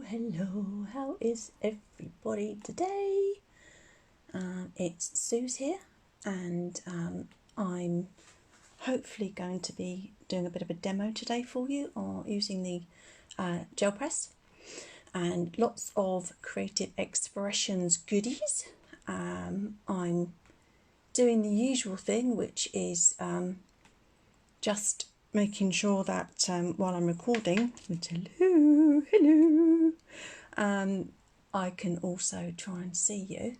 Hello, how is everybody today? It's Suze here, and I'm hopefully going to be doing a bit of a demo today for you or using the gel press and lots of creative expressions goodies. I'm doing the usual thing, which is just making sure that while I'm recording, hello, I can also try and see you.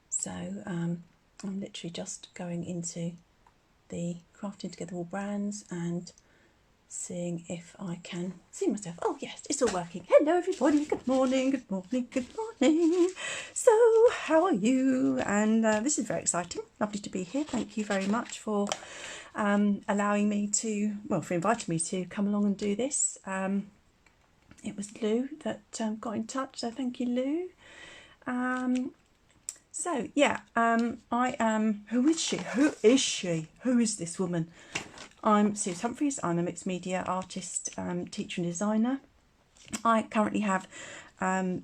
So I'm literally just going into the Crafting Together All brands and seeing if I can see myself. Oh yes, it's all working. Hello everybody, good morning, good morning, good morning. So how are you? And this is very exciting, lovely to be here. Thank you very much for allowing me to, well, for inviting me to come along and do this. It was Lou that got in touch, so thank you, Lou. So yeah, I am, who is she? Who is she? Who is this woman? I'm Suze Humphreys. I'm a mixed media artist, teacher and designer. I currently have, I've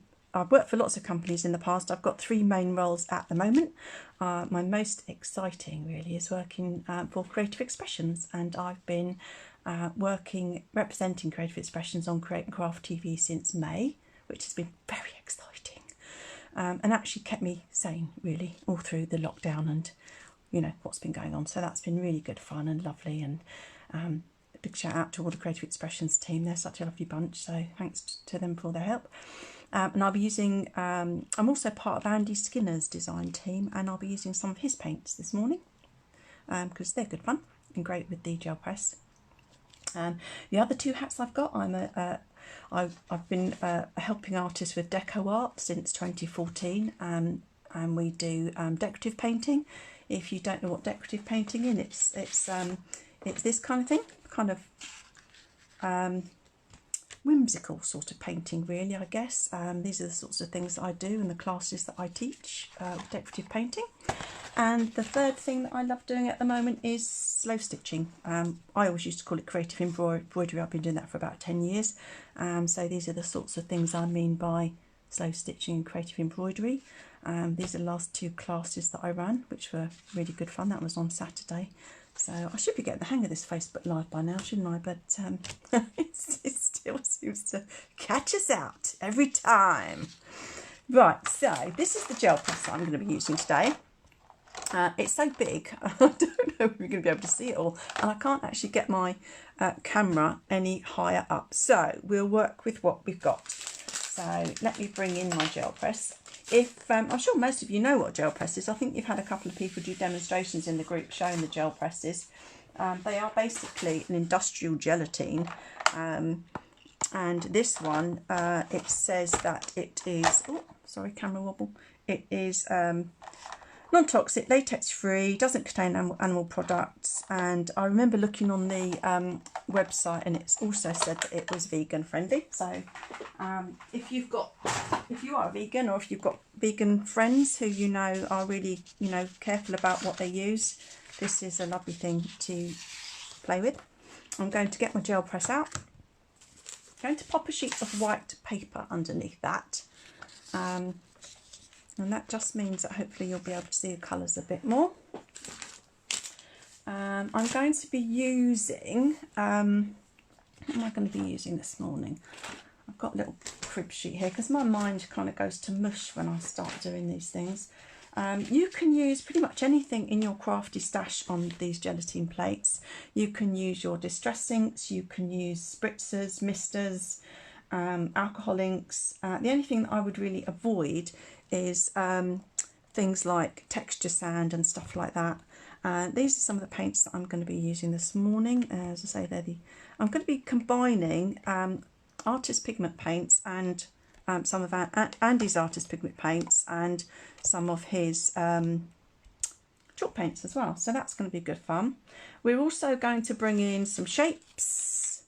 worked for lots of companies in the past. I've got 3 main roles at the moment. My most exciting really is working for Creative Expressions, and I've been representing Creative Expressions on Create and Craft TV since May, which has been very exciting and actually kept me sane really all through the lockdown and you know what's been going on. So that's been really good fun and lovely, and a big shout out to all the Creative Expressions team. They're such a lovely bunch, so thanks to them for all their help. And I'll be using, I'm also part of Andy Skinner's design team, and I'll be using some of his paints this morning because they're good fun and great with the gel press. The other 2 hats I've got, I've been a helping artist with Deco Art since 2014, and we do decorative painting. If you don't know what decorative painting is, it's this kind of thing, kind of whimsical sort of painting really, I guess. These are the sorts of things that I do in the classes that I teach with decorative painting. And the third thing that I love doing at the moment is slow stitching. I always used to call it creative embroidery. I've been doing that for about 10 years. So these are the sorts of things I mean by slow stitching and creative embroidery. These are the last 2 classes that I ran, which were really good fun. That was on Saturday. So I should be getting the hang of this Facebook Live by now, shouldn't I? But it still seems to catch us out every time. Right, so this is the gel press that I'm going to be using today. It's so big, I don't know if we're going to be able to see it all. And I can't actually get my camera any higher up. So we'll work with what we've got. So let me bring in my gel press. I'm sure most of you know what gel press is. I think you've had a couple of people do demonstrations in the group showing the gel presses. They are basically an industrial gelatine, and this one it says that it is, oh sorry, camera wobble, it is non-toxic, latex free, doesn't contain animal products, and I remember looking on the website and it's also said that it was vegan friendly. So if you are a vegan, or if you've got vegan friends who you know are really careful about what they use, this is a lovely thing to play with. I'm going to get my gel press out. I'm going to pop a sheet of white paper underneath that. And that just means that hopefully you'll be able to see the colours a bit more. I'm going to be using, what am I going to be using this morning? I've got a little crib sheet here because my mind kind of goes to mush when I start doing these things. You can use pretty much anything in your crafty stash on these gelatine plates. You can use your distress inks, you can use spritzers, misters, alcohol inks. The only thing that I would really avoid is things like texture sand and stuff like that. These are some of the paints that I'm going to be using this morning. As I say, I'm going to be combining artist pigment paints and some of Andy's artist pigment paints and some of his chalk paints as well. So that's going to be good fun. We're also going to bring in some shapes.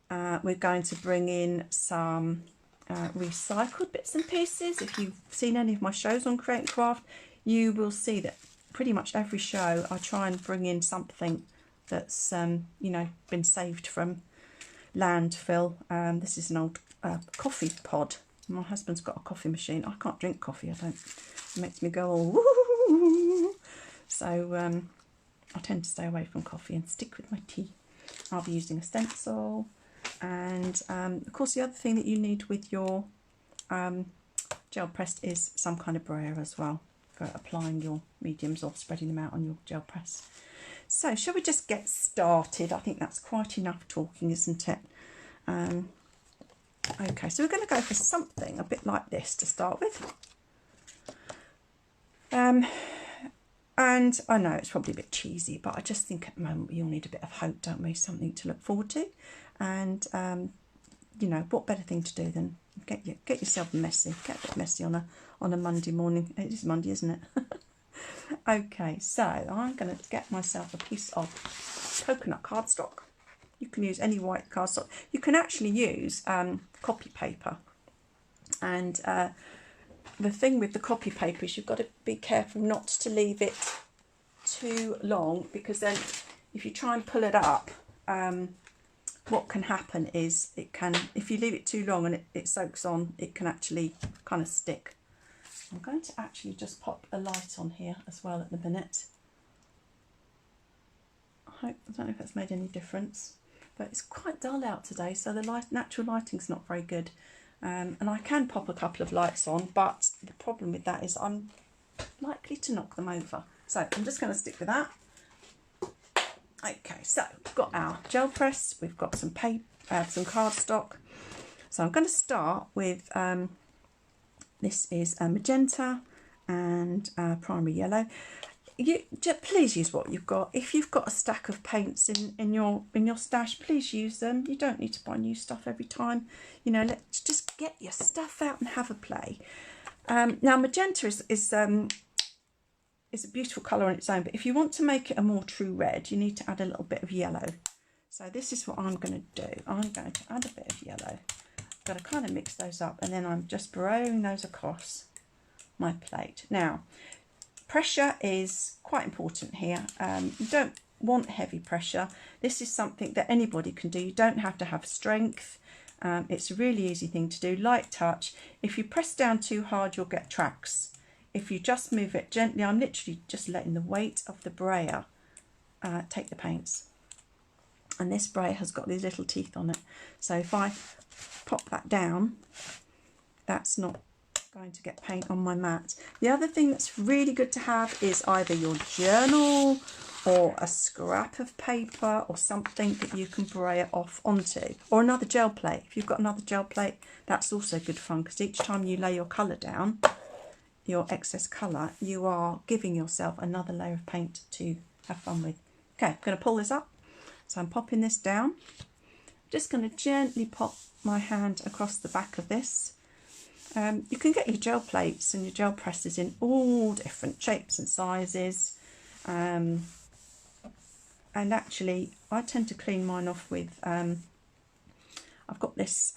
We're going to bring in some recycled bits and pieces. If you've seen any of my shows on Create and Craft, you will see that pretty much every show I try and bring in something that's been saved from landfill. This is an old a coffee pod. My husband's got a coffee machine. I can't drink coffee, I don't. It makes me go all woo. So I tend to stay away from coffee and stick with my tea. I'll be using a stencil, and of course the other thing that you need with your gel press is some kind of brayer as well for applying your mediums or spreading them out on your gel press. So shall we just get started? I think that's quite enough talking, isn't it? Okay, so we're going to go for something a bit like this to start with. And I know it's probably a bit cheesy, but I just think at the moment we all need a bit of hope, don't we? Something to look forward to. And, you know, what better thing to do than get yourself messy. Get a bit messy on a Monday morning. It is Monday, isn't it? Okay, so I'm going to get myself a piece of coconut cardstock. You can use any white cardstock. You can actually use copy paper. And the thing with the copy paper is you've got to be careful not to leave it too long, because then if you try and pull it up, what can happen is it can, if you leave it too long and it soaks on, it can actually kind of stick. I'm going to actually just pop a light on here as well at the minute. I don't know if that's made any difference, but it's quite dull out today, so the natural lighting's not very good. And I can pop a couple of lights on, but the problem with that is I'm likely to knock them over. So I'm just going to stick with that. Okay, so we've got our gel press, we've got some paper, some cardstock. So I'm going to start with, this is a magenta and primary yellow. Please use what you've got. If you've got a stack of paints in your stash, please use them. You don't need to buy new stuff every time. You know, let's just get your stuff out and have a play. Now magenta is a beautiful colour on its own, but if you want to make it a more true red, you need to add a little bit of yellow. So this is what I'm going to do. I'm going to add a bit of yellow. I've got to kind of mix those up, and then I'm just burrowing those across my plate. Now, pressure is quite important here. You don't want heavy pressure. This is something that anybody can do. You don't have to have strength. It's a really easy thing to do, light touch. If you press down too hard, you'll get tracks. If you just move it gently, I'm literally just letting the weight of the brayer take the paints. And this brayer has got these little teeth on it. So if I pop that down, that's not going to get paint on my mat. The other thing that's really good to have is either your journal or a scrap of paper or something that you can brayer off onto, or another gel plate. If you've got another gel plate, that's also good fun, because each time you lay your colour down, your excess colour, you are giving yourself another layer of paint to have fun with. Okay, I'm going to pull this up. So I'm popping this down. Just going to gently pop my hand across the back of this. You can get your gel plates and your gel presses in all different shapes and sizes. And actually, I tend to clean mine off with, I've got this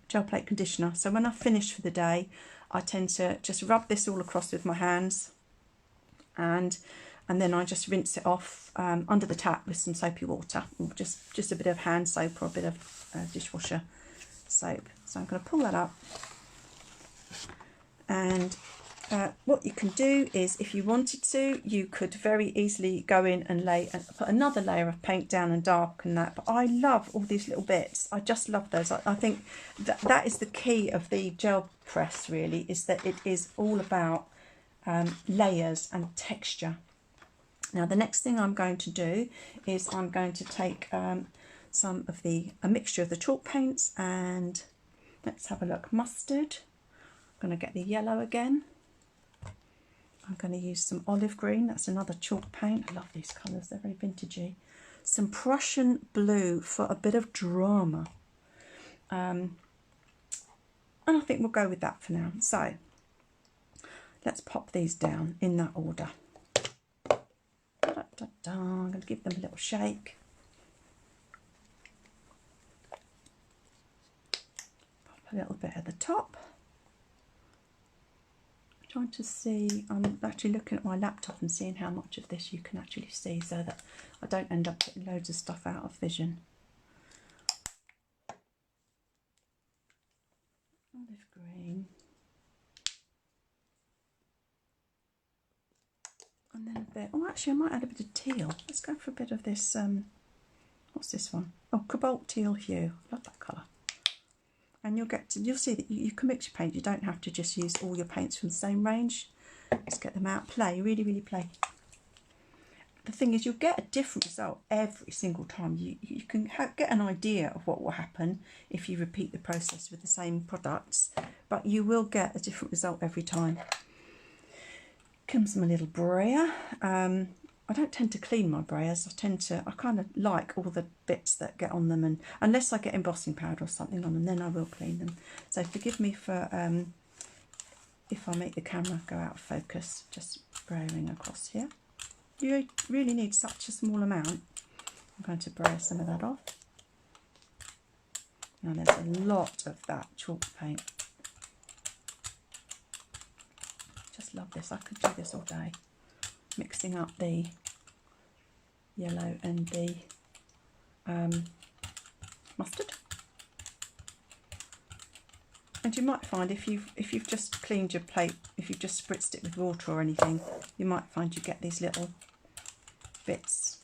gel plate conditioner. So when I finish for the day, I tend to just rub this all across with my hands, and then I just rinse it off under the tap with some soapy water, or just a bit of hand soap or a bit of dishwasher soap. So I'm going to pull that up, and what you can do is, if you wanted to, you could very easily go in and put another layer of paint down and darken that. But I love all these little bits. I just love those. I think that is the key of the gel press, really, is that it is all about layers and texture. Now, the next thing I'm going to do is I'm going to take a mixture of the chalk paints, and let's have a look. Mustard. I'm going to get the yellow again. I'm going to use some olive green. That's another chalk paint. I love these colours. They're very vintagey. Some Prussian blue for a bit of drama. And I think we'll go with that for now. So let's pop these down in that order. I'm going to give them a little shake. Pop a little bit at the top. Trying to see, I'm actually looking at my laptop and seeing how much of this you can actually see, so that I don't end up putting loads of stuff out of vision. olive green. And then a bit, oh actually I might add a bit of teal. Let's go for a bit of this, what's this one? Oh, cobalt teal hue. Love that colour. And you'll see that you can mix your paint. You don't have to just use all your paints from the same range. Just get them out, play, really, really play. The thing is, you'll get a different result every single time. You can get an idea of what will happen if you repeat the process with the same products, but you will get a different result every time. Comes my little brayer. I don't tend to clean my brayers. I kind of like all the bits that get on them, and unless I get embossing powder or something on them, then I will clean them. So forgive me for if I make the camera go out of focus, just brayering across here. You really need such a small amount. I'm going to brayer some of that off. Now there's a lot of that chalk paint. Just love this. I could do this all day, mixing up the yellow and the mustard. And you might find if you've just cleaned your plate, if you've just spritzed it with water or anything, you might find you get these little bits,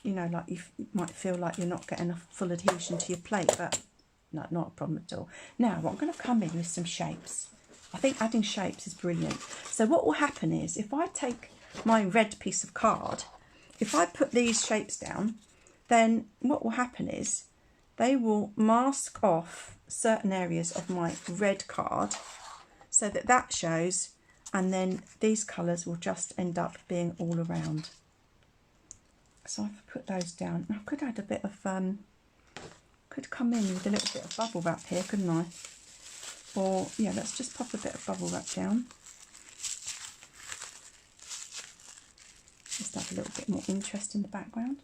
you know, like you might feel like you're not getting enough full adhesion to your plate, but no, not a problem at all. Now I'm going to come in with some shapes. I think adding shapes is brilliant. So what will happen is, if I take my red piece of card, if I put these shapes down, then what will happen is they will mask off certain areas of my red card so that shows, and then these colours will just end up being all around. So I've put those down. I could add a bit of, could come in with a little bit of bubble wrap here, couldn't I? Or, yeah, let's just pop a bit of bubble wrap down. Just have a little bit more interest in the background.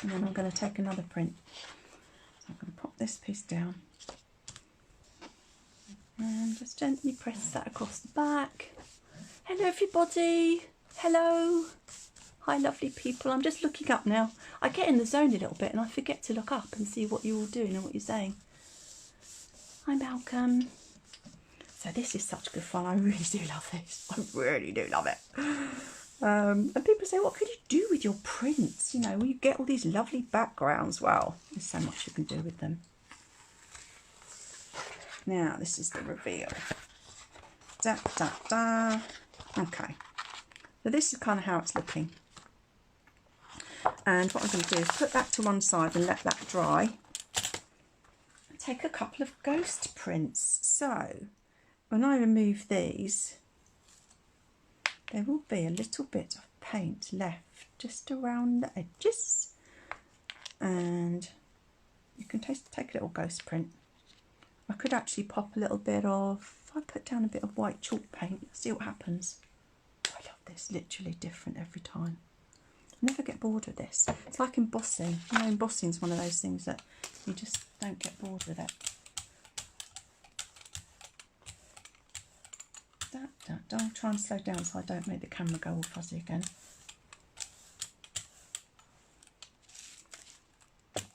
And then I'm going to take another print. So I'm going to pop this piece down. And just gently press that across the back. Hello everybody. Hello. Hi lovely people. I'm just looking up now. I get in the zone a little bit and I forget to look up and see what you're all doing and what you're saying. Hi Malcolm. So this is such good fun. I really do love this. I really do love it. And people say, what could you do with your prints? You know, you get all these lovely backgrounds. Well, there's so much you can do with them. Now, this is the reveal. Da, da, da. Okay. So this is kind of how it's looking. And what I'm going to do is put that to one side and let that dry. Take a couple of ghost prints. So when I remove these, there will be a little bit of paint left just around the edges, and you can take a little ghost print. I could actually pop a little bit of, if I put down a bit of white chalk paint, see what happens. I love this, literally different every time. I never get bored with this. It's like embossing. You know, embossing is one of those things that you just don't get bored with it. I'll try and slow down so I don't make the camera go all fuzzy again.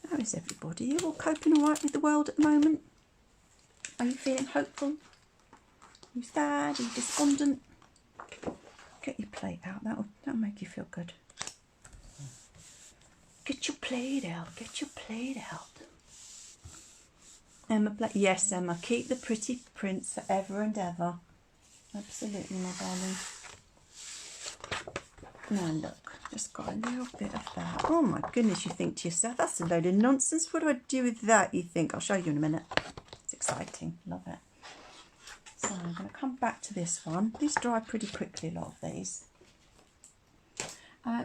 How is everybody? Are you all coping all right with the world at the moment? Are you feeling hopeful? Are you sad? Are you despondent? Get your plate out. That'll make you feel good. Get your plate out. Get your plate out. Emma, yes, Emma. Keep the pretty prints forever and ever. Absolutely, my darling. Now look, just got a little bit of that. Oh my goodness, you think to yourself, that's a load of nonsense. What do I do with that, you think? I'll show you in a minute. It's exciting, love it. So I'm going to come back to this one. These dry pretty quickly, a lot of these.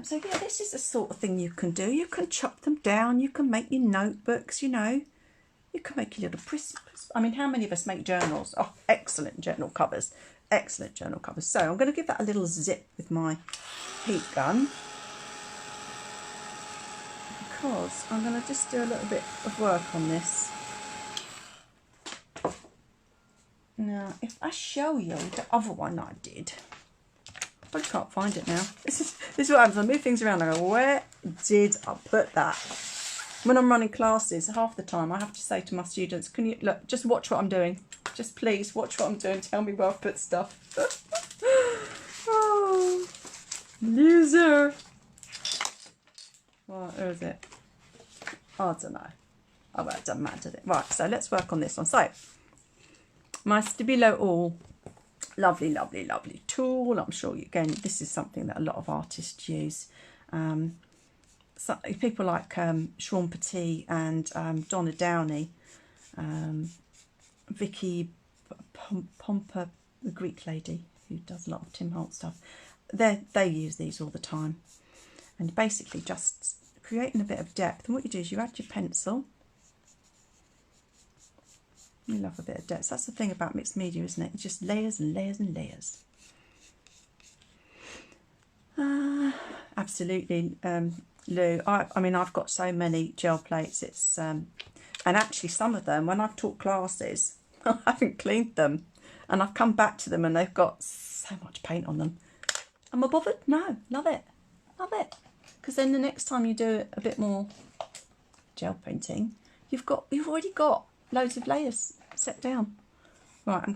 So yeah, this is the sort of thing you can do. You can chop them down, you can make your notebooks, you know. You can make your little I mean, how many of us make journals? Oh, excellent journal covers. Excellent journal covers. So I'm going to give that a little zip with my heat gun, because I'm going to just do a little bit of work on this. Now, if I show you the other one I did, I just can't find it now. This is what happens. I move things around. I go, where did I put that? When I'm running classes, half the time I have to say to my students, can you look, just watch what I'm doing. Just please watch what I'm doing. Tell me where I've put stuff. Oh, loser. Right, where is it? Oh, I don't know. Oh, well, it doesn't matter, does it? Right, so let's work on this one. So, my Stabilo All, lovely, lovely, lovely tool. I'm sure, again, this is something that a lot of artists use. So, people like Shimmer Paints and Donna Downey, Vicky Pompa, the Greek lady who does a lot of Tim Holt stuff. They use these all the time. And basically just creating a bit of depth. And what you do is you add your pencil. We love a bit of depth. That's the thing about mixed media, isn't it? It's just layers and layers and layers. Absolutely, Lou. I mean, I've got so many gel plates. It's and actually some of them, when I've taught classes, I haven't cleaned them, and I've come back to them and they've got so much paint on them. Am I bothered? No, love it, because then the next time you do a bit more gel painting, you've already got loads of layers set down. Right, I'm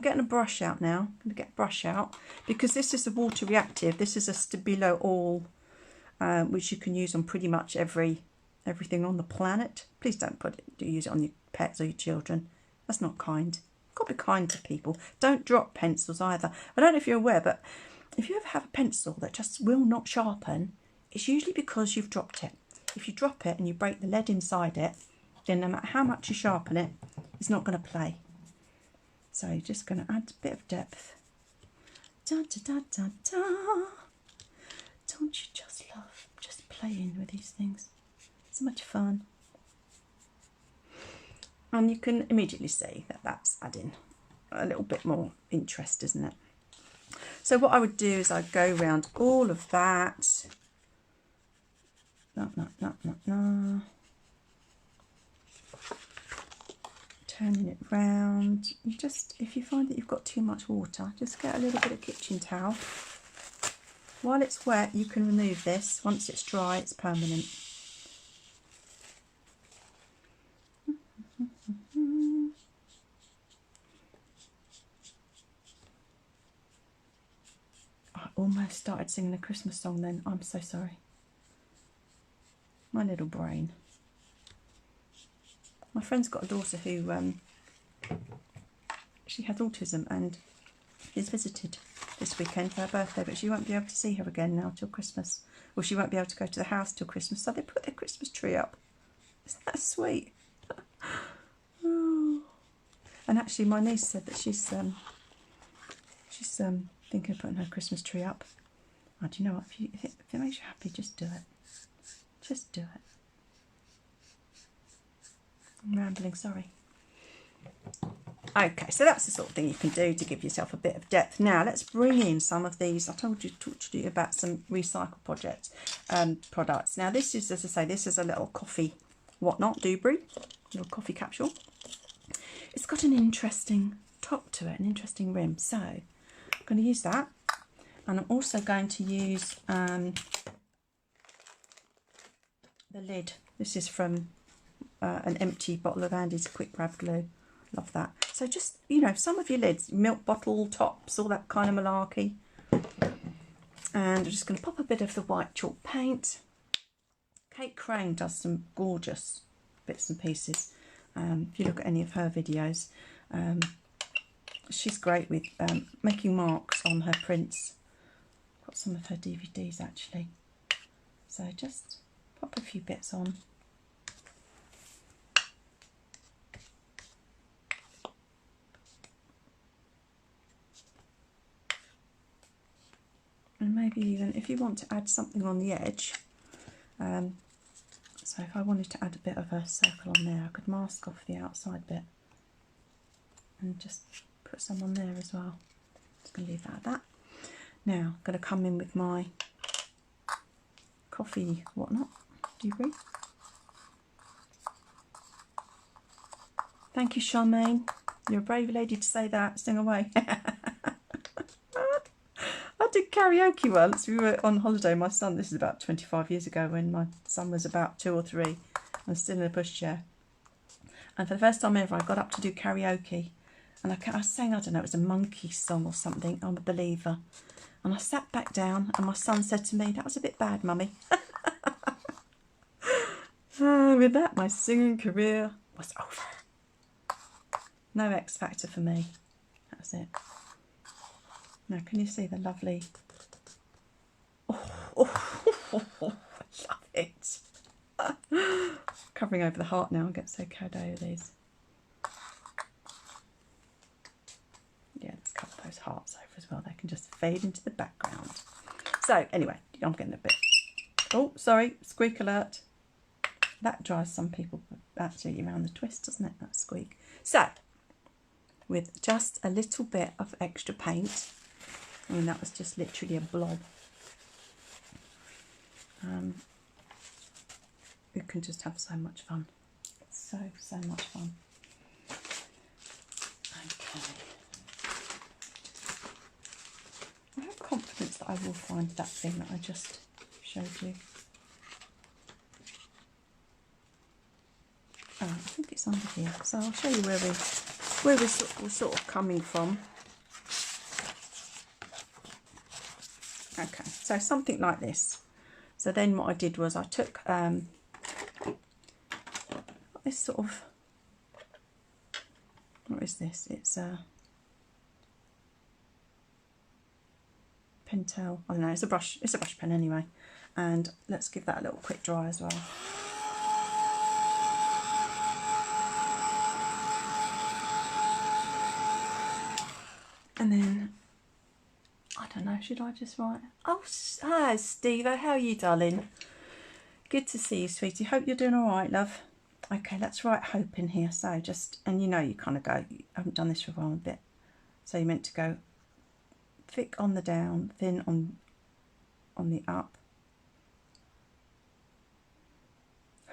getting a brush out now. I'm going to get a brush out because this is a water reactive. This is a Stabilo All, which you can use on pretty much everything on the planet. Please don't use it on your pets or your children. That's not kind. You've got to be kind to people. Don't drop pencils either. I don't know if you're aware, but if you ever have a pencil that just will not sharpen, it's usually because you've dropped it. If you drop it and you break the lead inside it, then no matter how much you sharpen it, it's not going to play. So you're just going to add a bit of depth. Da, da, da, da, da. Don't you just love just playing with these things? So much fun. And you can immediately see that that's adding a little bit more interest, isn't it? So what I would do is I'd go around all of that. Turning it round. You just, if you find that you've got too much water, just get a little bit of kitchen towel. While it's wet, you can remove this. Once it's dry, it's permanent. I almost started singing a Christmas song then. I'm so sorry. My little brain. My friend's got a daughter who, she has autism and is visited this weekend for her birthday, but she won't be able to see her again now till Christmas. Or she won't be able to go to the house till Christmas, so they put their Christmas tree up. Isn't that sweet? Oh. And actually my niece said that she's thinking of putting her Christmas tree up. Oh, do you know what, if it makes you happy, just do it. Just do it. I'm rambling, sorry. Okay, so that's the sort of thing you can do to give yourself a bit of depth. Now let's bring in some of these. I talked to you about some recycle products. Now this is, as I say, this is a little coffee whatnot, Dewberry, little coffee capsule. It's got an interesting top to it, an interesting rim. So I'm going to use that, and I'm also going to use the lid. This is from an empty bottle of Andy's Quick Grab Glue. Love that. So just, you know, some of your lids, milk bottle tops, all that kind of malarkey. And I'm just going to pop a bit of the white chalk paint. Kate Crane does some gorgeous bits and pieces. If you look at any of her videos, she's great with making marks on her prints. Got some of her DVDs actually. So just pop a few bits on. And maybe even if you want to add something on the edge, so if I wanted to add a bit of a circle on there, I could mask off the outside bit and just put some on there as well. Just going to leave that at that. Now I'm going to come in with my coffee whatnot. Do you agree? Thank you, Charmaine. You're a brave lady to say that. Sing away. I did karaoke once. We were on holiday, my son, this is about 25 years ago when my son was about 2 or 3. I was still in a pushchair. And for the first time ever, I got up to do karaoke. And I was saying, I don't know, it was a monkey song or something, I'm a believer. And I sat back down and my son said to me, that was a bit bad, mummy. With that, my singing career was over. No X Factor for me. That was it. Now, can you see the lovely... I love it. Covering over the heart now, I get so carried away with these. Yeah, let's cover those hearts over as well. They can just fade into the background. So, anyway, I'm getting a bit... Oh, sorry, squeak alert. That drives some people absolutely around the twist, doesn't it, that squeak? So, with just a little bit of extra paint, I mean, that was just literally a blob. We can just have so much fun. So much fun. Okay. I have confidence that I will find that thing that I just showed you. Oh, I think it's under here. So I'll show you where we're sort of coming from. Okay, so something like this. So then what I did was I took this sort of, what is this? It's a Pentel. I don't know. It's a brush pen anyway. And let's give that a little quick dry as well. And then, I don't know, should I just write? Oh, hi Steve, how are you, darling? Good to see you, sweetie. Hope you're doing all right, love. Okay, let's write hope in here. So just, and you know, you kind of go, I haven't done this for a while, a bit. So you're meant to go thick on the down, thin on the up.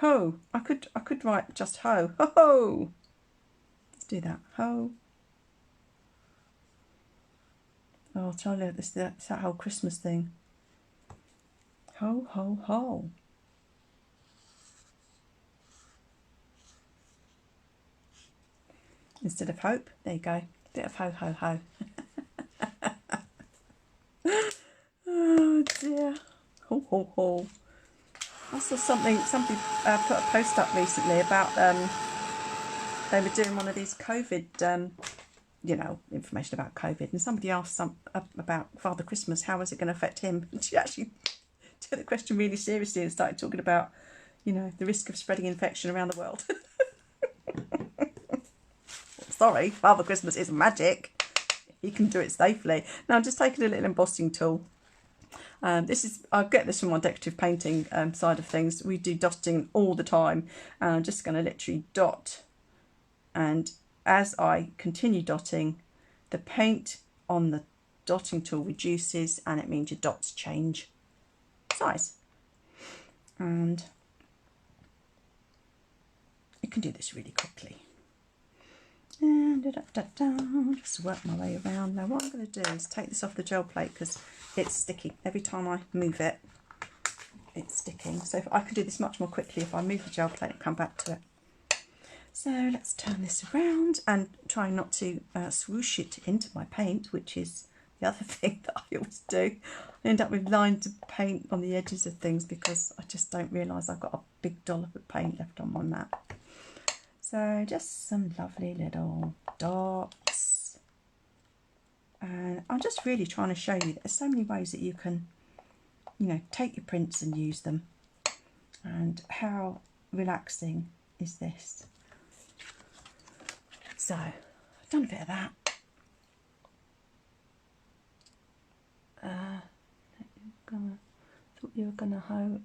Ho, I could write just ho. Ho ho. Let's do that. Ho. Oh, Charlie, it's that whole Christmas thing. Ho, ho, ho. Instead of hope, there you go. Bit of ho, ho, ho. Oh dear. Ho, ho, ho. I saw somebody put a post up recently about they were doing one of these COVID you know, information about COVID, and somebody asked about Father Christmas, how is it going to affect him? And she actually took the question really seriously and started talking about, you know, the risk of spreading infection around the world. Sorry, Father Christmas is magic. He can do it safely. Now I'm just taking a little embossing tool. I get this from my decorative painting side of things. We do dotting all the time, and I'm just going to literally dot, and as I continue dotting, the paint on the dotting tool reduces, and it means your dots change size. And you can do this really quickly. And just work my way around. Now what I'm going to do is take this off the gel plate because it's sticky. Every time I move it, it's sticking. So I can do this much more quickly if I move the gel plate and come back to it. So let's turn this around and try not to swoosh it into my paint, which is the other thing that I always do. I end up with lines of paint on the edges of things because I just don't realise I've got a big dollop of paint left on my mat. So just some lovely little dots. And I'm just really trying to show you that there's so many ways that you can, you know, take your prints and use them. And how relaxing is this? So, I've done a bit of that. Thought you were gonna hoe.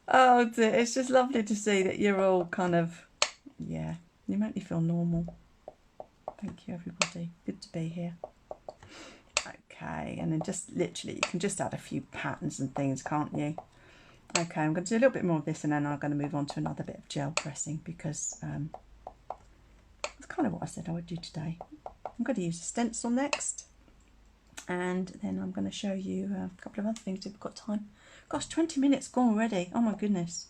Oh dear, it's just lovely to see that you're all kind of, yeah, you make me feel normal. Thank you everybody, good to be here. Okay, and then just literally, you can just add a few patterns and things, can't you? Okay, I'm going to do a little bit more of this and then I'm going to move on to another bit of gel pressing because that's kind of what I said I would do today. I'm going to use a stencil next, and then I'm going to show you a couple of other things if we've got time. Gosh, 20 minutes gone already. Oh my goodness.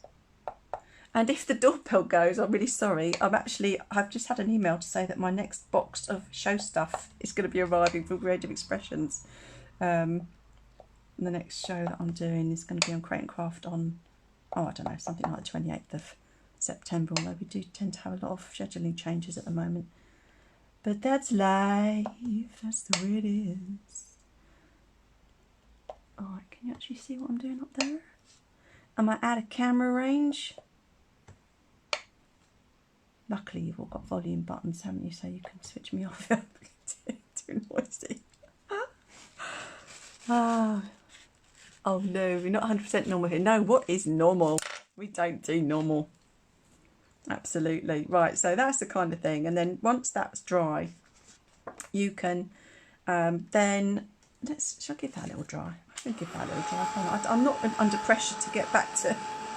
And if the doorbell goes, I'm really sorry. I've just had an email to say that my next box of show stuff is going to be arriving from Creative Expressions. The next show that I'm doing is going to be on Create and Craft on, I don't know, something like the 28th of September, although we do tend to have a lot of scheduling changes at the moment. But that's life, that's the way it is. Alright, can you actually see what I'm doing up there? Am I out of camera range? Luckily you've all got volume buttons, haven't you, so you can switch me off if I'm too noisy. Oh no, we're not 100% normal here. No, what is normal? We don't do normal. Absolutely. Right, so that's the kind of thing. And then once that's dry, you can then, shall I give that a little dry? I should give that a little dry. I'm not under pressure to get back to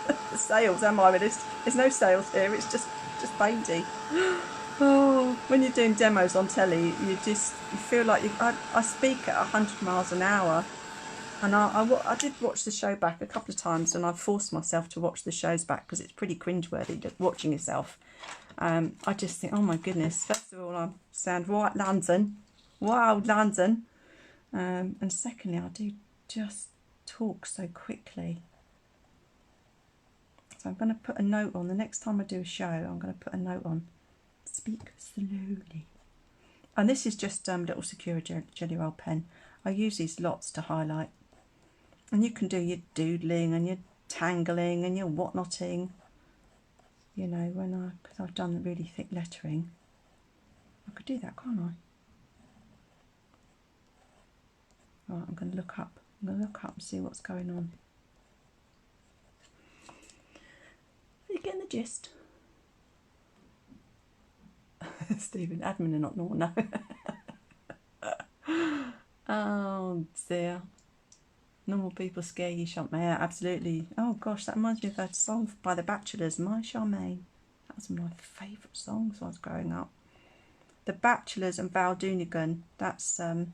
the sales, am I? There's no sales here, it's just painty. Oh, when you're doing demos on telly, you feel like I speak at 100 miles an hour. And I did watch the show back a couple of times, and I forced myself to watch the shows back because it's pretty cringeworthy watching yourself. I just think, oh my goodness, first of all, I sound wild London. And secondly, I do just talk so quickly. So I'm going to put a note on. The next time I do a show, I'm going to put a note on. Speak slowly. And this is just little Secura Jelly Roll pen. I use these lots to highlight. And you can do your doodling and your tangling and your whatnotting. You know, because I've done really thick lettering. I could do that, can't I? Right, I'm going to look up. I'm going to look up and see what's going on. Are you getting the gist? Stephen, admin are not normal, no. Oh dear. Normal people scare you, Charmaine. Yeah, absolutely. Oh gosh, that reminds me of that song by the Bachelors, My Charmaine. That was one of my favourite songs when I was growing up. The Bachelors and Val Doonigan. That's anyone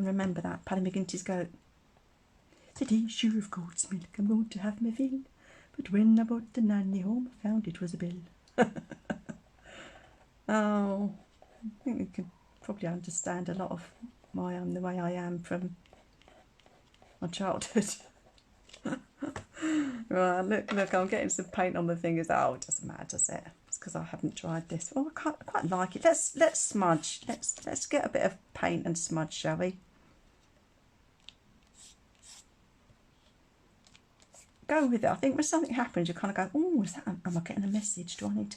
remember that? Paddy McGinty's goat. Said he sure of goat's milk, I'm going to have my fill. But when I brought the nanny home, I found it was a bill. Oh, I think you can probably understand a lot of the way I am from my childhood. Right, look, I'm getting some paint on my fingers. Oh, it doesn't matter, does it? It's because I haven't tried this. Oh, I quite like it. Let's smudge. Let's get a bit of paint and smudge, shall we? Go with it. I think when something happens, you kind of go, oh, am I getting a message? Do I need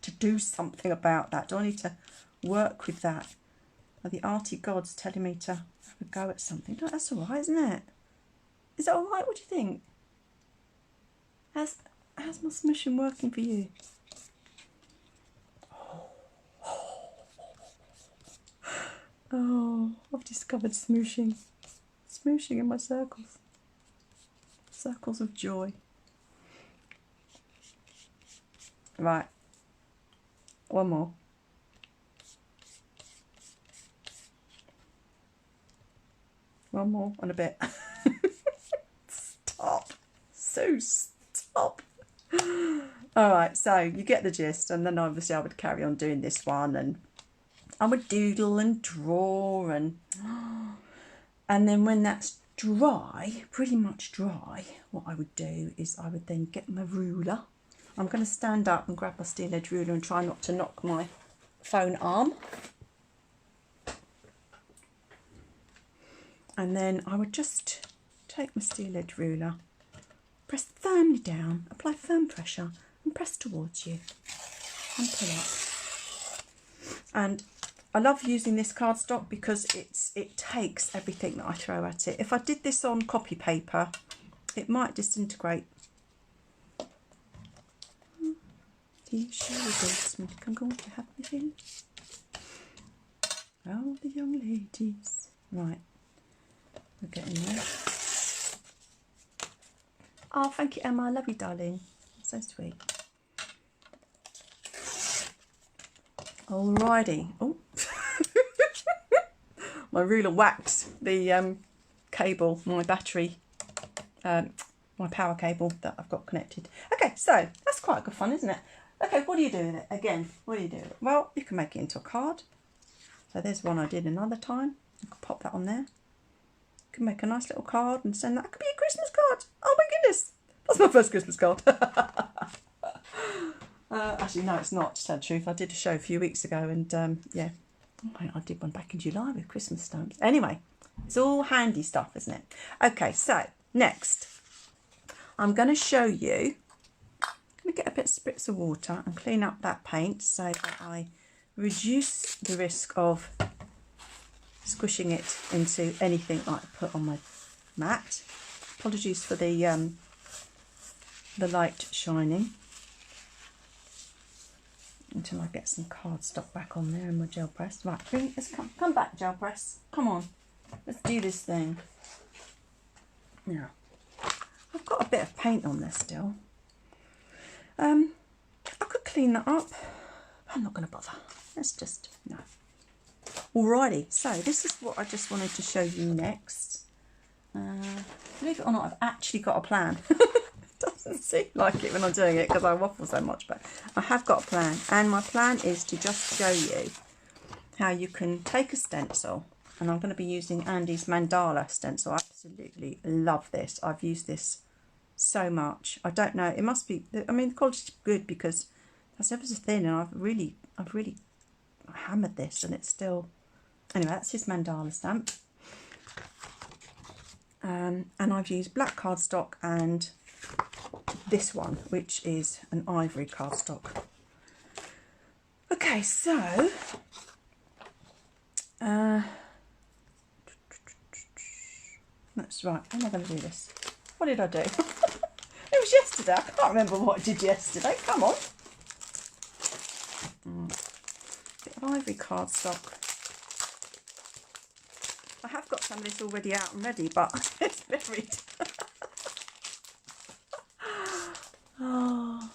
to do something about that? Do I need to work with that? Are the arty gods telling me to have a go at something? No, that's all right, isn't it? Is that all right? What do you think? How's my smooshing working for you? Oh, I've discovered smooshing. Smooshing in my circles. Circles of joy. Right. One more. One more and a bit. Stop. So stop. Alright, so you get the gist, and then obviously I would carry on doing this one, and I would doodle and draw, and then when that's dry, pretty much dry, what I would do is I would then get my ruler. I'm going to stand up and grab my steel edge ruler and try not to knock my phone arm. And then I would just take my steel edge ruler, press firmly down, apply firm pressure and press towards you and pull up. And I love using this cardstock because it takes everything that I throw at it. If I did this on copy paper, it might disintegrate. I'm going to have my fill. Oh, the young ladies. Right. We're getting there. Oh, thank you, Emma. I love you, darling. So sweet. Alrighty. Oh, my ruler whacked the cable, my battery, my my power cable that I've got connected. Okay, so that's quite good fun, isn't it? Okay, what do you do with it? Again, what do you do with it? Well, you can make it into a card. So there's one I did another time. I could pop that on there. You can make a nice little card and send that. It could be a Christmas card. Oh my goodness. That's my first Christmas card. Actually, no, it's not, to tell the truth. I did a show a few weeks ago and yeah, I did one back in July with Christmas stamps. Anyway, it's all handy stuff, isn't it? Okay, so next, I'm going to show you. I'm going to get a bit of spritz of water and clean up that paint so that I reduce the risk of squishing it into anything I put on my mat. Apologies for the light shining. Until I get some cardstock back on there and my gel press. Right, let's come back, gel press. Come on, let's do this thing. Now, I've got a bit of paint on there still. I could clean that up. I'm not going to bother. Let's just, no. Alrighty, so this is what I just wanted to show you next. Believe it or not, I've actually got a plan. Doesn't seem like it when I'm doing it because I waffle so much, but I have got a plan, and my plan is to just show you how you can take a stencil, and I'm going to be using Andy's mandala stencil. I absolutely love this. I've used this so much. I don't know, it must be, I mean, the quality's good because that's ever so thin, and I've really hammered this and it's still, anyway, that's his mandala stamp. And I've used black cardstock and this one, which is an ivory cardstock. Okay, so that's right. How am I going to do this? What did I do? It was yesterday. I can't remember what I did yesterday. Come on. Bit of ivory cardstock. I have got some of this already out and ready, but it's buried. Oh,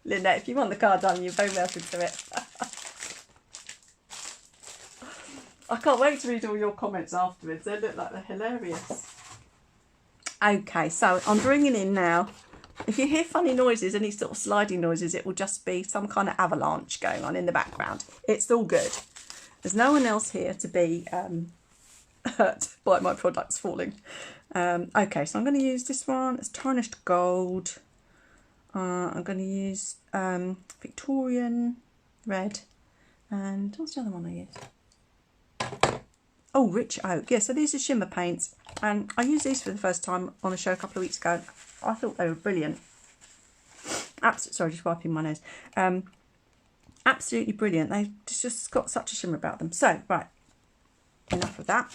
Lynette, if you want the card done, you're very welcome to it. I can't wait to read all your comments afterwards. They look like they're hilarious. Okay, so I'm bringing in now. If you hear funny noises, any sort of sliding noises, it will just be some kind of avalanche going on in the background. It's all good. There's no one else here to be hurt by my products falling. Okay, so I'm going to use this one. It's tarnished gold. I'm going to use Victorian red. And what's the other one I used? Oh, rich oak. Yeah, so these are Shimmer Paints. And I used these for the first time on a show a couple of weeks ago. I thought they were brilliant. Sorry, just wiping my nose. Absolutely brilliant. They've just got such a shimmer about them. So, right, enough of that.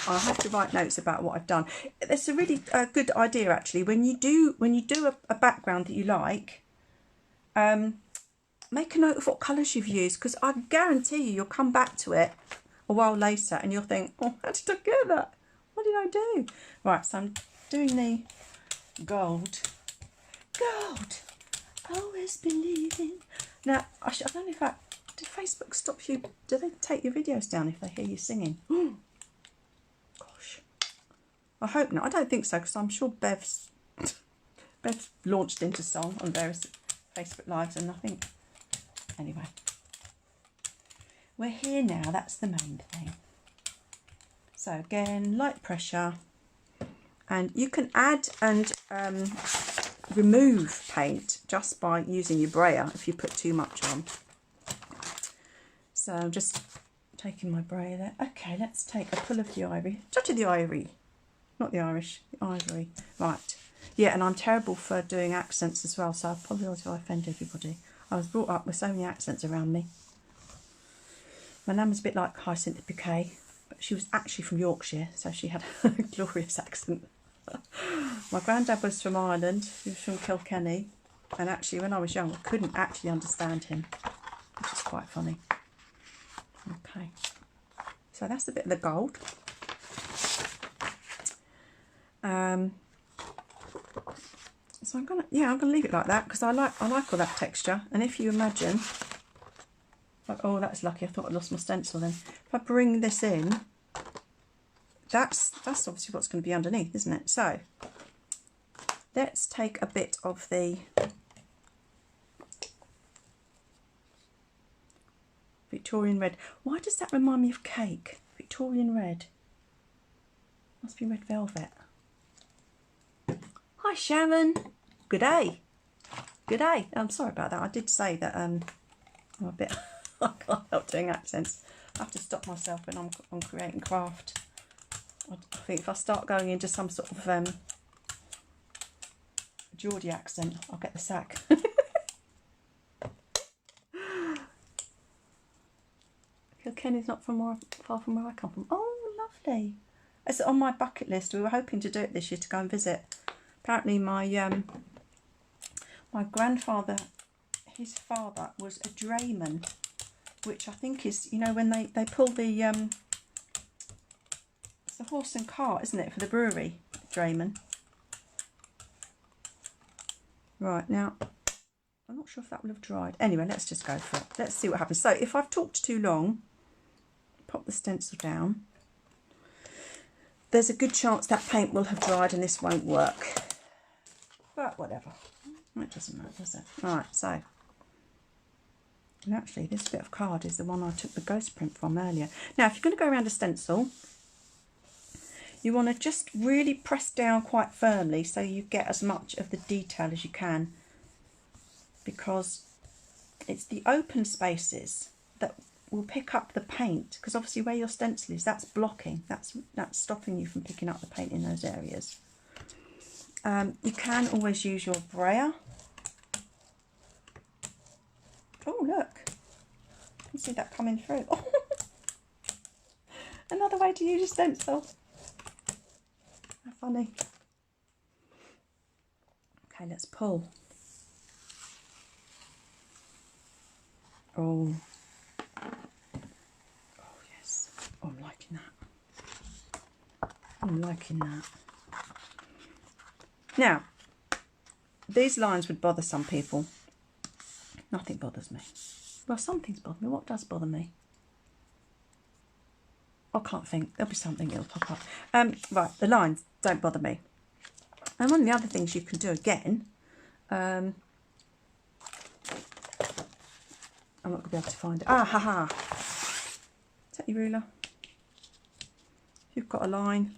I have to write notes about what I've done. It's a really good idea, actually. When you do a background that you like, make a note of what colours you've used, because I guarantee you'll come back to it a while later and you'll think, oh, how did I get that? What did I do? Right, so I'm doing the gold. Gold, always believing. Now, I don't know if did Facebook stop you? Do they take your videos down if they hear you singing? Gosh, I hope not. I don't think so, because I'm sure Bev's launched into song on various Facebook Lives, and I think, anyway, we're here now. That's the main thing. So again, light pressure, and you can add and remove paint just by using your brayer if you put too much on. So I'm just taking my brayer there. Okay, let's take a pull of the ivory. Touch of the ivory, not the Irish, the ivory. Right. Yeah, and I'm terrible for doing accents as well, so I apologise if I offend everybody. I was brought up with so many accents around me. My nan was a bit like Hyacinth Bouquet, but she was actually from Yorkshire, so she had a glorious accent. My granddad was from Ireland. He was from Kilkenny, and actually when I was young I couldn't actually understand him, which is quite funny. Okay, so that's a bit of the gold. So I'm gonna leave it like that, because I like all that texture. And if you imagine, like, oh, that's lucky, I thought I lost my stencil then. If I bring this in, that's obviously what's going to be underneath, isn't it? So let's take a bit of the Victorian red. Why does that remind me of cake? Victorian red. Must be red velvet. Hi Sharon. Good day. Good day. I'm sorry about that. I did say that I'm a bit I can't help doing accents. I have to stop myself when I'm creating craft. I think if I start going into some sort of Geordie accent, I'll get the sack. Kilkenny's not far from where I come from. Oh, lovely. It's on my bucket list. We were hoping to do it this year, to go and visit. Apparently my my grandfather, his father was a drayman, which I think is, you know, when they pull the it's the horse and cart, isn't it, for the brewery, drayman. Right, now I'm not sure if that will have dried. Anyway, let's just go for it. Let's see what happens. So if I've talked too long, pop the stencil down. There's a good chance that paint will have dried and this won't work. But whatever. It doesn't matter, does it? Right, so. And actually, this bit of card is the one I took the ghost print from earlier. Now, if you're going to go around a stencil, you want to just really press down quite firmly so you get as much of the detail as you can. Because it's the open spaces that will pick up the paint, because obviously where your stencil is, that's blocking, that's stopping you from picking up the paint in those areas. You can always use your brayer. Oh look, you can see that coming through. Oh. Another way to use your stencil. How funny. Okay, let's pull. Oh. Oh, I'm liking that. I'm liking that. Now, these lines would bother some people. Nothing bothers me. Well, some things bother me. What does bother me? I can't think. There'll be something that'll pop up. Right, the lines don't bother me. And one of the other things you can do again, I'm not going to be able to find it. Ah, ha ha. Take your ruler. You've got a line,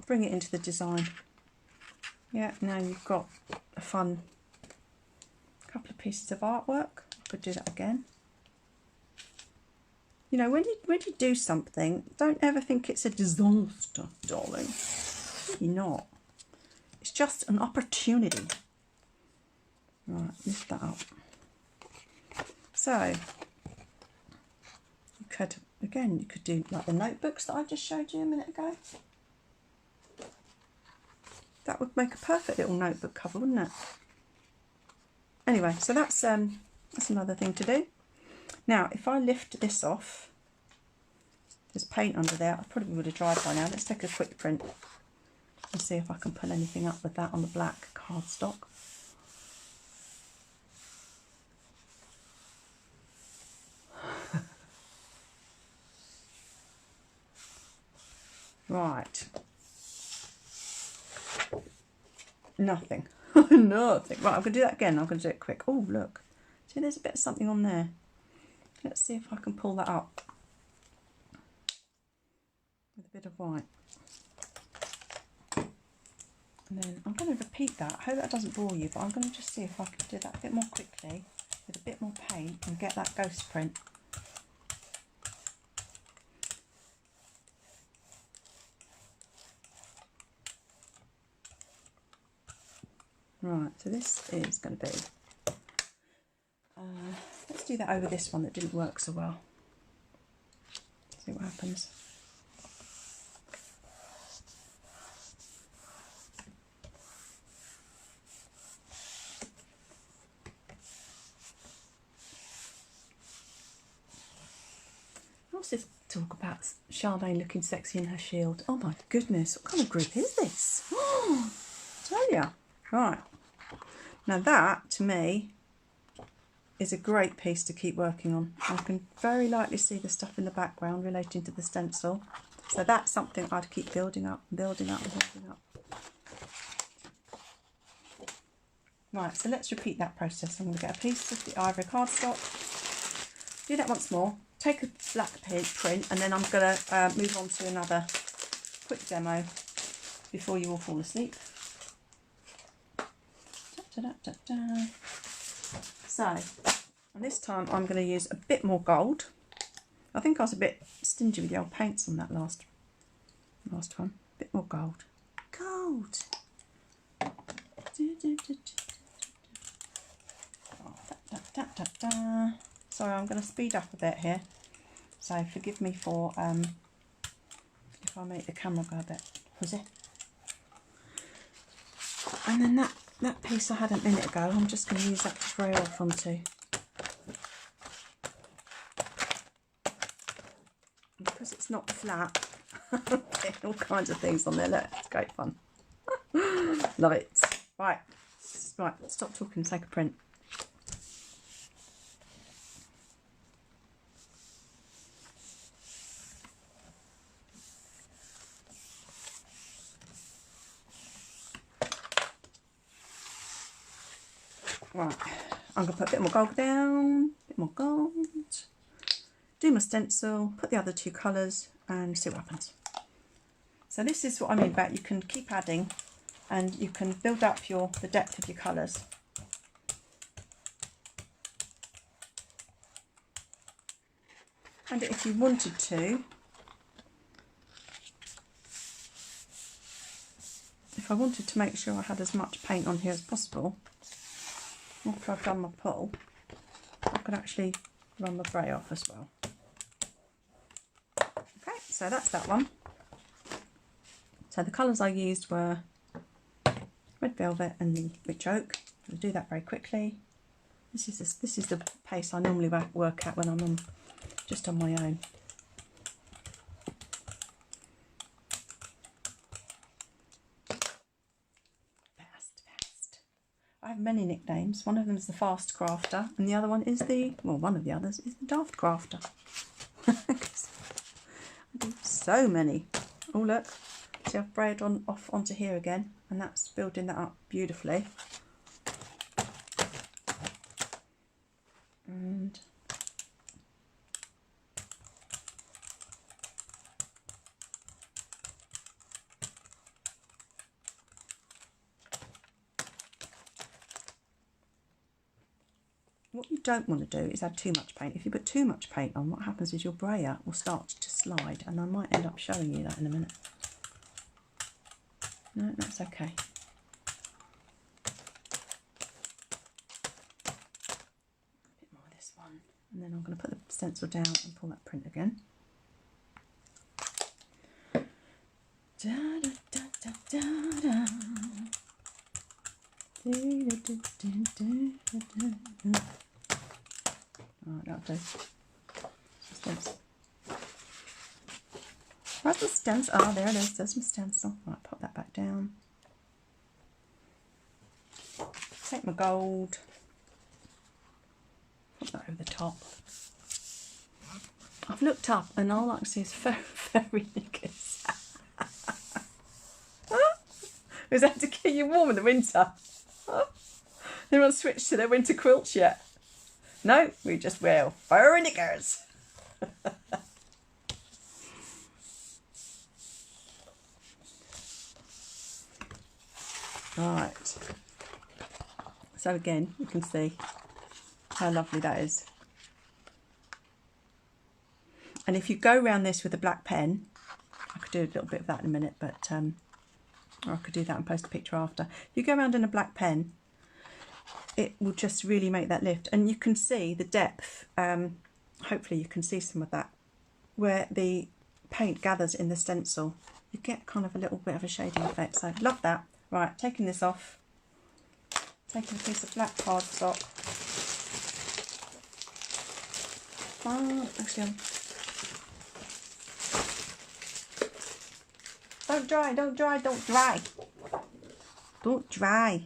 bring it into the design. Yeah, now you've got a fun couple of pieces of artwork. I could do that again. You know, when you do something, don't ever think it's a disaster, darling. You're not. It's just an opportunity. Right, lift that up. So you could, again, you could do like the notebooks that I just showed you a minute ago. That would make a perfect little notebook cover, wouldn't it? Anyway, so that's another thing to do. Now, if I lift this off, there's paint under there. I probably would have dried by now. Let's take a quick print and see if I can pull anything up with that on the black cardstock. Right. Nothing. Nothing. Right, I'm going to do that again. I'm going to do it quick. Oh, look. See, there's a bit of something on there. Let's see if I can pull that up with a bit of white. And then I'm going to repeat that. I hope that doesn't bore you, but I'm going to just see if I can do that a bit more quickly with a bit more paint and get that ghost print. Right, so this is going to be, let's do that over this one that didn't work so well. See what happens. What's this talk about Charlene looking sexy in her shield? Oh my goodness, what kind of group is this? Oh, I tell ya. Right. Now that, to me, is a great piece to keep working on. I can very likely see the stuff in the background relating to the stencil. So that's something I'd keep building up and building up and building up. Right, so let's repeat that process. I'm going to get a piece of the ivory cardstock, do that once more, take a black print, and then I'm going to move on to another quick demo before you all fall asleep. Da, da, da, da. So, and this time I'm going to use a bit more gold. I think I was a bit stingy with the old paints on that last one. A bit more gold. Gold! Da, da, da. Sorry, I'm going to speed up a bit here. So forgive me for if I make the camera go a bit fuzzy. And then that piece I had a minute ago, I'm just going to use that to spray off onto. Because it's not flat, all kinds of things on there. Look, it's great fun. Love it. Right, stop talking and take a print. Right, I'm going to put a bit more gold down, a bit more gold, do my stencil, put the other two colours and see what happens. So this is what I mean about you can keep adding and you can build up the depth of your colours. And if you wanted to, if I wanted to make sure I had as much paint on here as possible, after I've done my pull, I could actually run my grey off as well. Okay, so that's that one. So the colours I used were red velvet and the witch oak. I'll do that very quickly. This is the pace I normally work at when I'm just on my own. I have many nicknames. One of them is the Fast Crafter, and the other one is one of the others is the Daft Crafter. I do so many. Oh look, see I've braided off onto here again, and that's building that up beautifully. And what you don't want to do is add too much paint. If you put too much paint on, what happens is your brayer will start to slide, and I might end up showing you that in a minute. No, that's okay. A bit more of this one, and then I'm going to put the stencil down and pull that print again. Da, da, da, da, da, da. Alright, that'll do. Stencil. Where's the stencil? Oh, there it is. There's my stencil. Right, pop that back down. Take my gold. Put that over the top. I've looked up and all I can see is fairy knickers. Is that to keep you warm in the winter? Anyone switched to their winter quilts yet? No, we just wear furry knickers. Right. So again, you can see how lovely that is. And if you go around this with a black pen, I could do a little bit of that in a minute, but or I could do that and post a picture after. If you go around in a black pen, it will just really make that lift, and you can see the depth. Hopefully you can see some of that where the paint gathers in the stencil. You get kind of a little bit of a shading effect, so love that. Right, taking this off, taking a piece of black cardstock. Actually, don't dry, don't dry, don't dry. Don't dry.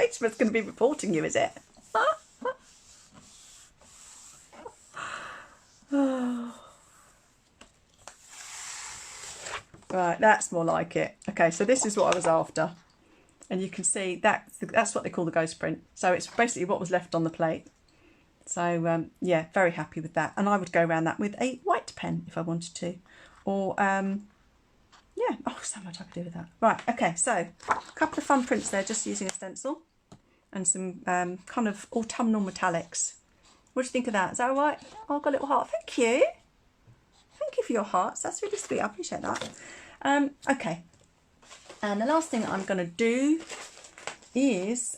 Facebook's going to be reporting you, is it? Right, that's more like it. Okay, so this is what I was after. And you can see that's what they call the ghost print. So it's basically what was left on the plate. So, yeah, very happy with that. And I would go around that with a white pen if I wanted to. Or, yeah, oh, so much I could do with that. Right, okay, so a couple of fun prints there, just using a stencil. And some kind of autumnal metallics. What do you think of that? Is that all right? Oh, I've got a little heart. Thank you. Thank you for your hearts. That's really sweet. I appreciate that. Okay. And the last thing I'm going to do is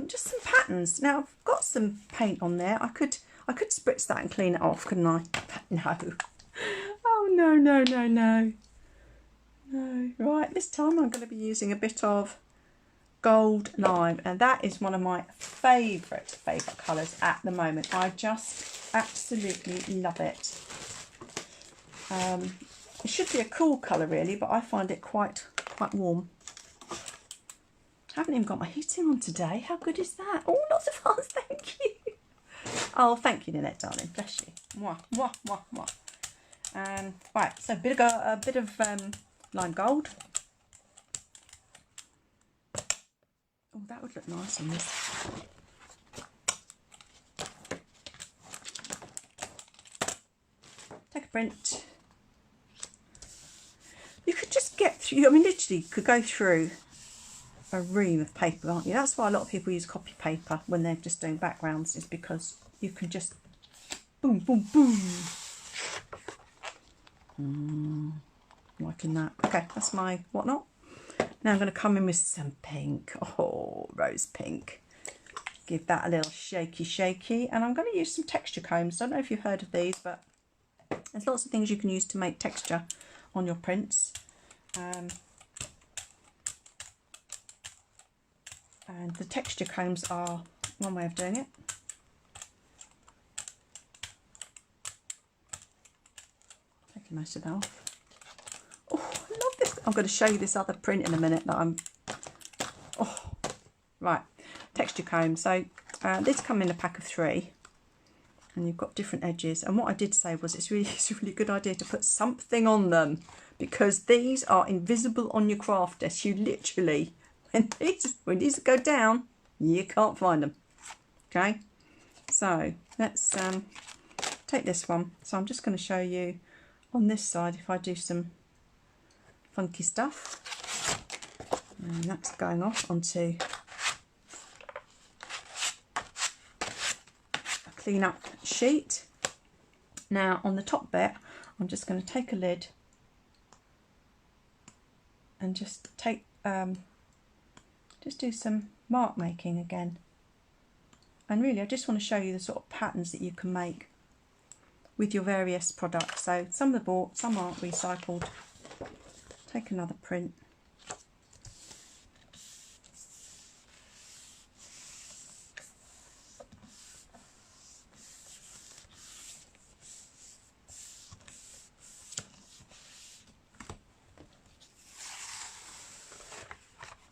just some patterns. Now, I've got some paint on there. I could spritz that and clean it off, couldn't I? But no. Oh, no, no, no, no. No. Right, this time I'm going to be using a bit of gold lime, and that is one of my favourite colours at the moment. I just absolutely love it. It should be a cool colour really, but I find it quite warm. I haven't even got my heating on today. How good is that? Oh, lots of hearts, thank you. Oh, thank you, Ninette, darling. Bless you. Mwah, mwah, mwah, mwah. Right, so a bit of lime gold. Oh, that would look nice on this. Take a print. You could just get through, I mean, literally, you could go through a ream of paper, aren't you? That's why a lot of people use copy paper when they're just doing backgrounds, is because you can just boom, boom, boom. Liking that. Okay, that's my whatnot. Now I'm going to come in with some pink. Oh, rose pink. Give that a little shaky. And I'm going to use some texture combs. I don't know if you've heard of these, but there's lots of things you can use to make texture on your prints. And the texture combs are one way of doing it. Taking most of that off. Oh, I love this. I'm going to show you this other print in a minute that I'm... Oh, right. Texture comb. So these come in a pack of 3. And you've got different edges. And what I did say was it's a really good idea to put something on them, because these are invisible on your craft desk. You literally, when these go down, you can't find them. Okay. So let's take this one. So I'm just going to show you on this side if I do some funky stuff, and that's going off onto a clean up sheet. Now on the top bit I'm just going to take a lid and just take just do some mark making again, and really I just want to show you the sort of patterns that you can make with your various products. So some are bought, some aren't recycled. Take another print.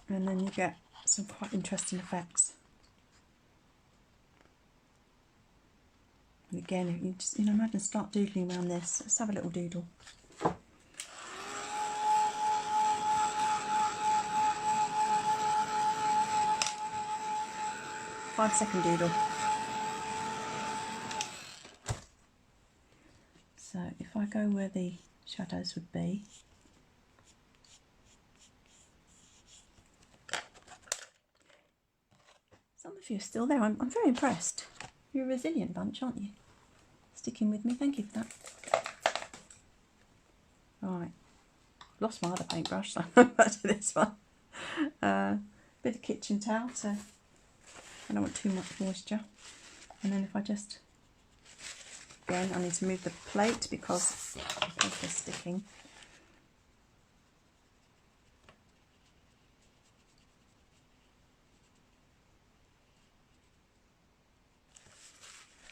And then you get some quite interesting effects. And again, you just, imagine start doodling around this. Let's have a little doodle. 5-second doodle. So if I go where the shadows would be, some of you are still there. I'm very impressed. You're a resilient bunch, aren't you? Sticking with me. Thank you for that. Right, lost my other paintbrush, so I'm back to this one. Bit of kitchen towel, so I don't want too much moisture. And then if I just, again, I need to move the plate because the paper is sticking.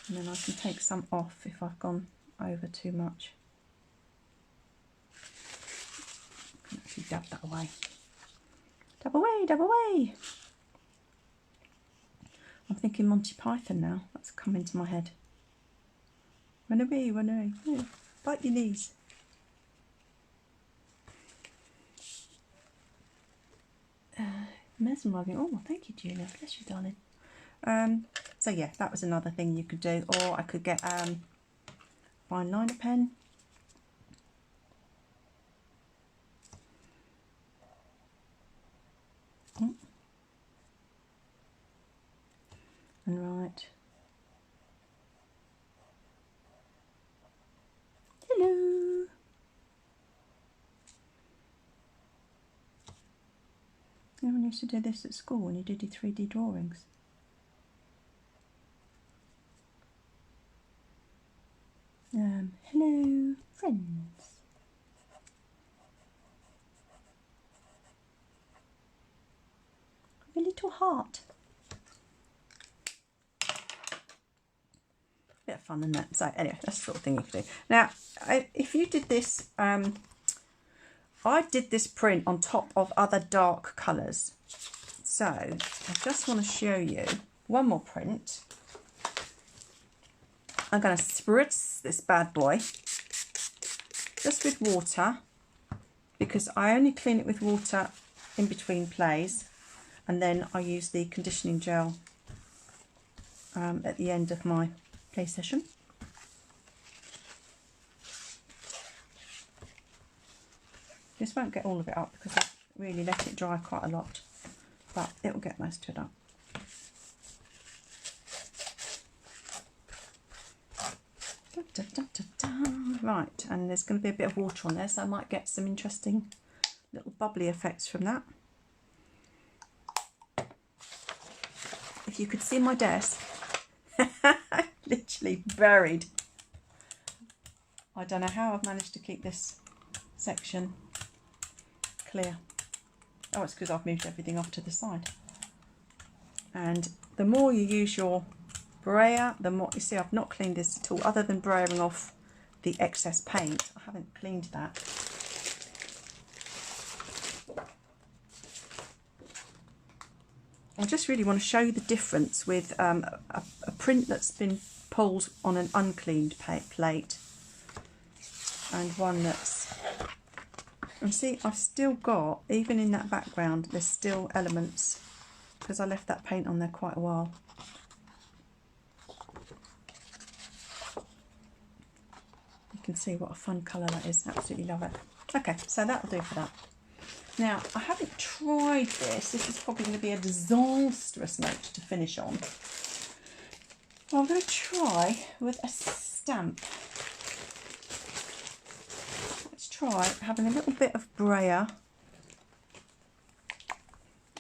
And then I can take some off if I've gone over too much. I can actually dab that away. Dab away, dab away. I'm thinking Monty Python now. That's come into my head. Run away, run away. Oh, bite your knees. Mesmerising. Oh, thank you, Julia. Bless you, darling. So yeah, that was another thing you could do. Or I could get fine liner pen. Oh. And write. Hello. Everyone used to do this at school when you did your 3D drawings. Hello, friends. A little heart. Bit of fun, isn't it? So anyway, that's the sort of thing you could do. Now, if you did this, I did this print on top of other dark colours. So I just want to show you one more print. I'm going to spritz this bad boy just with water, because I only clean it with water in between plays, and then I use the conditioning gel at the end of my play session. This won't get all of it up because I really let it dry quite a lot, but it will get most of it up. Da, da, da, da. Right, and there's going to be a bit of water on there, so I might get some interesting little bubbly effects from that. If you could see my desk, literally buried. I don't know how I've managed to keep this section clear. Oh, it's because I've moved everything off to the side. And the more you use your brayer, the more you see. I've not cleaned this at all, other than brayering off the excess paint. I haven't cleaned that. I just really want to show you the difference with a print that's been pulled on an uncleaned plate and one that's, and see, I've still got, even in that background, there's still elements because I left that paint on there quite a while. You can see what a fun colour that is. Absolutely love it. Okay, so that'll do for that. Now, I haven't tried this. This is probably going to be a disastrous note to finish on. Well, I'm going to try with a stamp. Let's try having a little bit of brayer.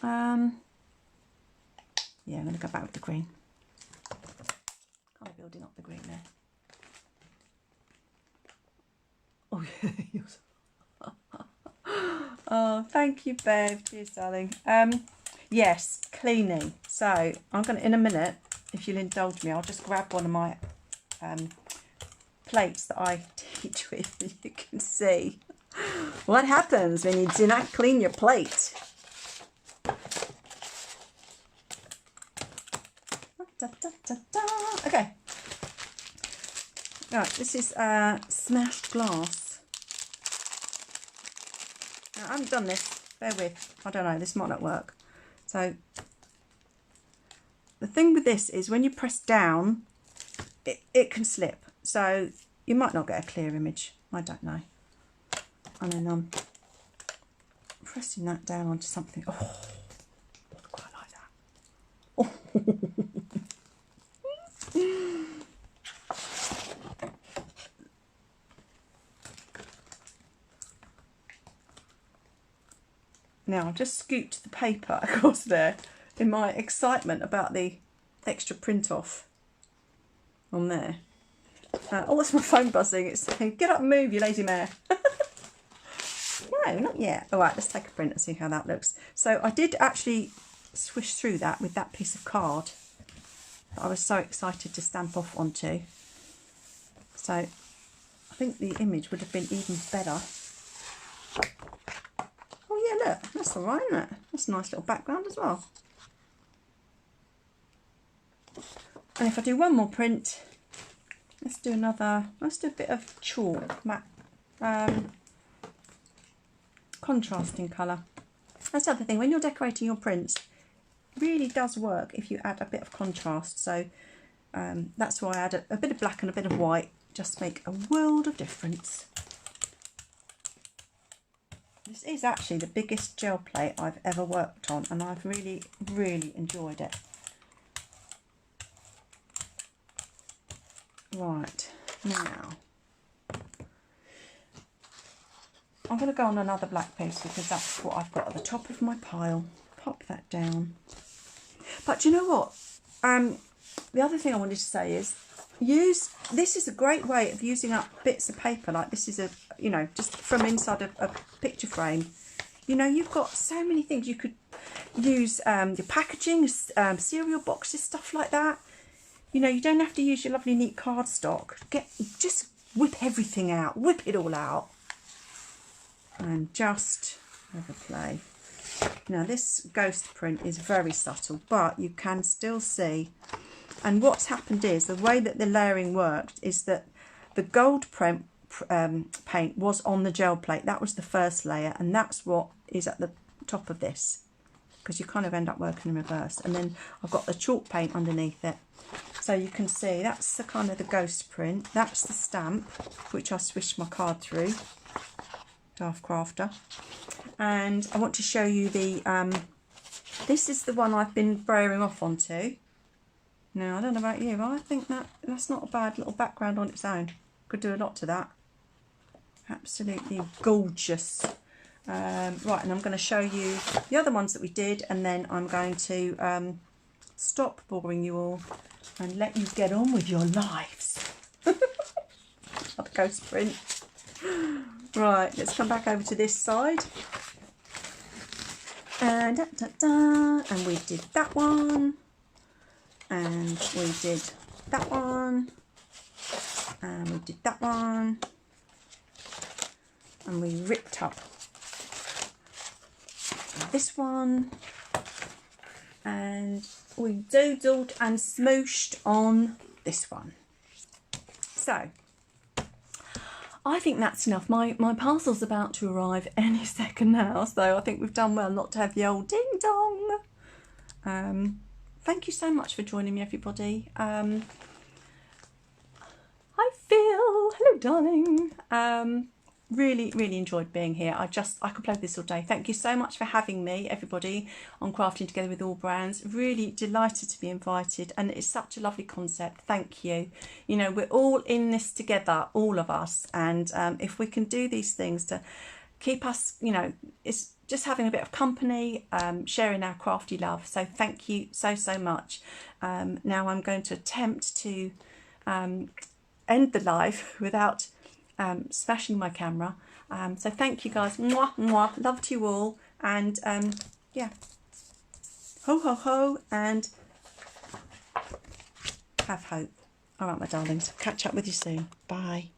Yeah, I'm going to go back with the green. Kind of building up the green there. Oh, yeah. Oh, thank you, Bev. Cheers, darling. Yes, cleaning. So I'm going to, in a minute, if you'll indulge me, I'll just grab one of my plates that I teach with, and you can see what happens when you do not clean your plate. Da, da, da, da. Okay. Right, this is smashed glass. Now, I haven't done this. Bear with. I don't know. This might not work. So the thing with this is when you press down, it can slip. So you might not get a clear image. I don't know. And then I'm pressing that down onto something. Oh, I quite like that. Oh. Now I've just scooped the paper across there in my excitement about the extra print off on there. Oh, that's my phone buzzing. It's saying, get up and move, you lazy mare. No, not yet. All right, let's take a print and see how that looks. So I did actually swish through that with that piece of card that I was so excited to stamp off onto. So I think the image would have been even better. Oh yeah, look, that's all right, isn't it? That's a nice little background as well. And if I do one more print, let's do a bit of chalk, matte, contrasting colour. That's the other thing, when you're decorating your prints, it really does work if you add a bit of contrast. So that's why I add a bit of black and a bit of white, just make a world of difference. This is actually the biggest gel plate I've ever worked on, and I've really, really enjoyed it. Right, now I'm going to go on another black piece because that's what I've got at the top of my pile. Pop that down. But do you know what? The other thing I wanted to say is this is a great way of using up bits of paper. Like this is just from inside a picture frame. You know, you've got so many things. You could use your packaging, cereal boxes, stuff like that. You know, you don't have to use your lovely neat cardstock. Just whip everything out, whip it all out. And just have a play. Now this ghost print is very subtle, but you can still see. And what's happened is the way that the layering worked is that the gold paint was on the gel plate. That was the first layer, and that's what is at the top of this, because you kind of end up working in reverse. And then I've got the chalk paint underneath it. So you can see that's the kind of the ghost print. That's the stamp, which I swished my card through. Daft Crafter. And I want to show you the this is the one I've been spraying off onto. Now I don't know about you, but I think that's not a bad little background on its own. Could do a lot to that. Absolutely gorgeous. Right, and I'm going to show you the other ones that we did, and then I'm going to stop boring you all and let you get on with your lives. Another ghost print. Right, let's come back over to this side. And and we did that one. And we did that one. And we did that one. And we ripped up this one. And we doodled and smooshed on this one. So I think that's enough. My parcel's about to arrive any second now, so I think we've done well not to have the old ding dong. Thank you so much for joining me, everybody. Hi Phil, hello darling. Really, really enjoyed being here. I could play this all day. Thank you so much for having me, everybody, on Crafting Together with All Brands. Really delighted to be invited, and it's such a lovely concept. Thank you. You know, we're all in this together, all of us, and if we can do these things to keep us, you know, it's just having a bit of company, sharing our crafty love. So thank you so much. Now I'm going to attempt to end the live without smashing my camera. So thank you guys. Mwah, mwah. Love to you all. And yeah. Ho, ho, ho. And have hope. All right, my darlings. Catch up with you soon. Bye.